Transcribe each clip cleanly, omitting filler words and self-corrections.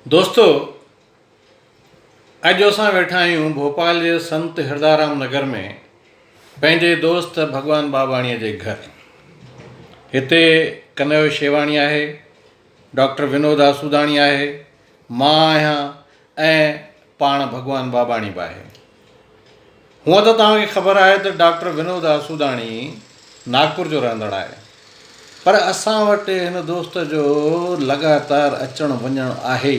दोस्तों, अॼु असां वेठा आहियूं भोपाल जे संत हिरदाराम नगर में पंहिंजे दोस्त भगवान बाबाणीअ जे घर। हिते कनैयो शेवाणी आहे, डॉक्टर विनोद आसूदाणी आहे, मां आहियां ऐं पाण भगवान बाबाणी बि आहे। हूअं त तव्हांखे ख़बर आहे त डॉक्टर विनोद आसूदाणी नागपुर जो रहंदड़ आहे, पर असां वटि हिन दोस्त जो लगातार अचण वञणु आहे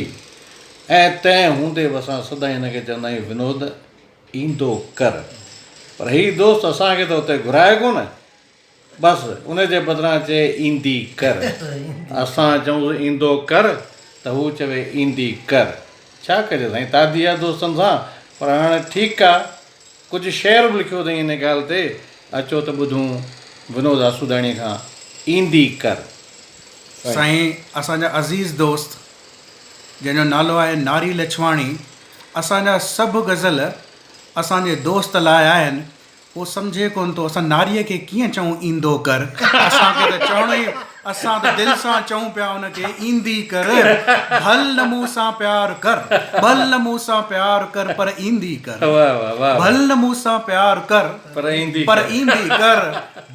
ऐं तंहिं हूंदे बि असां सदाईं हिनखे चवंदा आहियूं विनोद ईंदो कर। पर हीउ दोस्त असांखे त हुते घुराए कोन, बसि उन जे बदिरां चए ईंदी कर। असां चऊं ईंदो कर त हू चवे ईंदी कर। छा कजे साईं, तादी आहे दोस्तनि सां। पर हाणे ठीकु आहे, कुझु शेयर बि लिखियो अथई हिन ॻाल्हि ते, अचो त ॿुधूं विनोद आसूदाणी खां ईंदी कर। साईं, असांजा अज़ीज़ दोस्त जंहिंजो नालो आहे नारी लछवाणी, असांजा सभु गज़ल असांजे दोस्त लाइ आहिनि। उहो सम्झे कोन थो असां नारीअ खे कीअं चऊं ईंदो कर। असांखे त चवणो ई, असां त दिलि सां चऊं पिया हुनखे ईंदी कर। भल न मूं सां प्यार कर, भल न मूं सां प्यार कर, पर ईंदी कर। भल न मूं सां प्यार कर, पर ईंदी कर।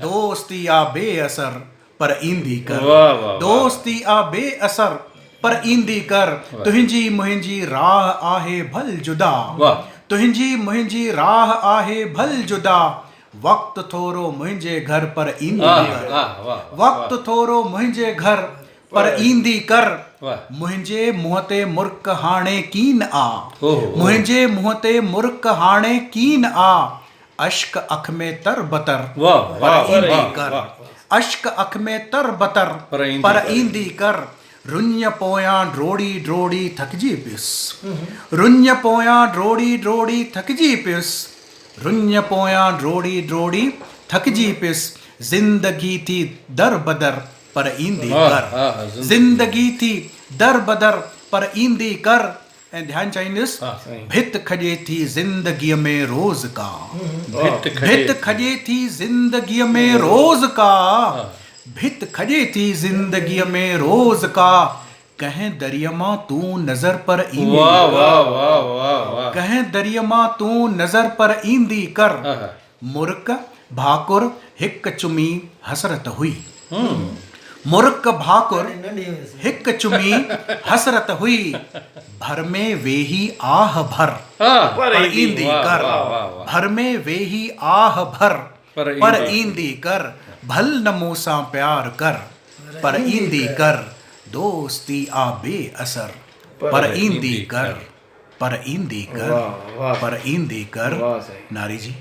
दोस्ती आ बेअसर, पर ईंदी कर। दोस्ती आ बेअसर, पर ईंदी कर। तुंहिंजी मुंहिंजी राह आहे भल जुदा, तुंहिंजी मुंहिंजी राह आहे भल जुदा। वक़्तु थोरो मुंहिंजे घर, पर ईंदी कर। वक़्तु थोरो मुंहिंजे घर, पर ईंदी कर। मुंहिंजे मुंहं ते मुर्क हाणे कीन आ, मुंहिंजे मुंहं ते मुर्क हाणे कीन आ। अश्क अख में तर बतर, पर ईंदी कर। अश्क अख में तर बतर, पर ईंदी कर। रुञ पोयां ड्रोड़ी ड्रोड़ी थकिजी पियुसि, रुञ पोयां ड्रोड़ी ड्रोड़ी थकिजी पियुसि। रुञ पोयां ड्रोड़ी ड्रोड़ी थकिजी पियुसि। ज़िंदगी थी दर बदर, पर ईंदी कर। ज़िंदगी थी दर बदर, पर ईंदी कर। ऐं ध्यानु चाहींदुसि, भित खॼे थी ज़िंदगीअ में रोज़ का, भित खॼे थी ज़िंदगीअ में रोज़ का, भित खॼे थी ज़िंदगीअ में रोज़ का। कंहिं दरिया मां तूं नज़र पर ईंदी कर, कंहिं दरिया मां तूं नज़र पर ईंदी कर। मुर्क भाकुर हिकु चुमी हसरत हुई, मुर्क भाकुर हिकु चुमी हसरत हुई। भर में वेही आह भर, पर ईंदी कर। भर में वेही आह भर, पर ईंदी कर। भल न मूं सां प्यार कर, पर ईंदी कर। दोस्ती आ बेअसर, पर ईंदी कर, पर ईंदी कर, पर ईंदी कर। नारी जी।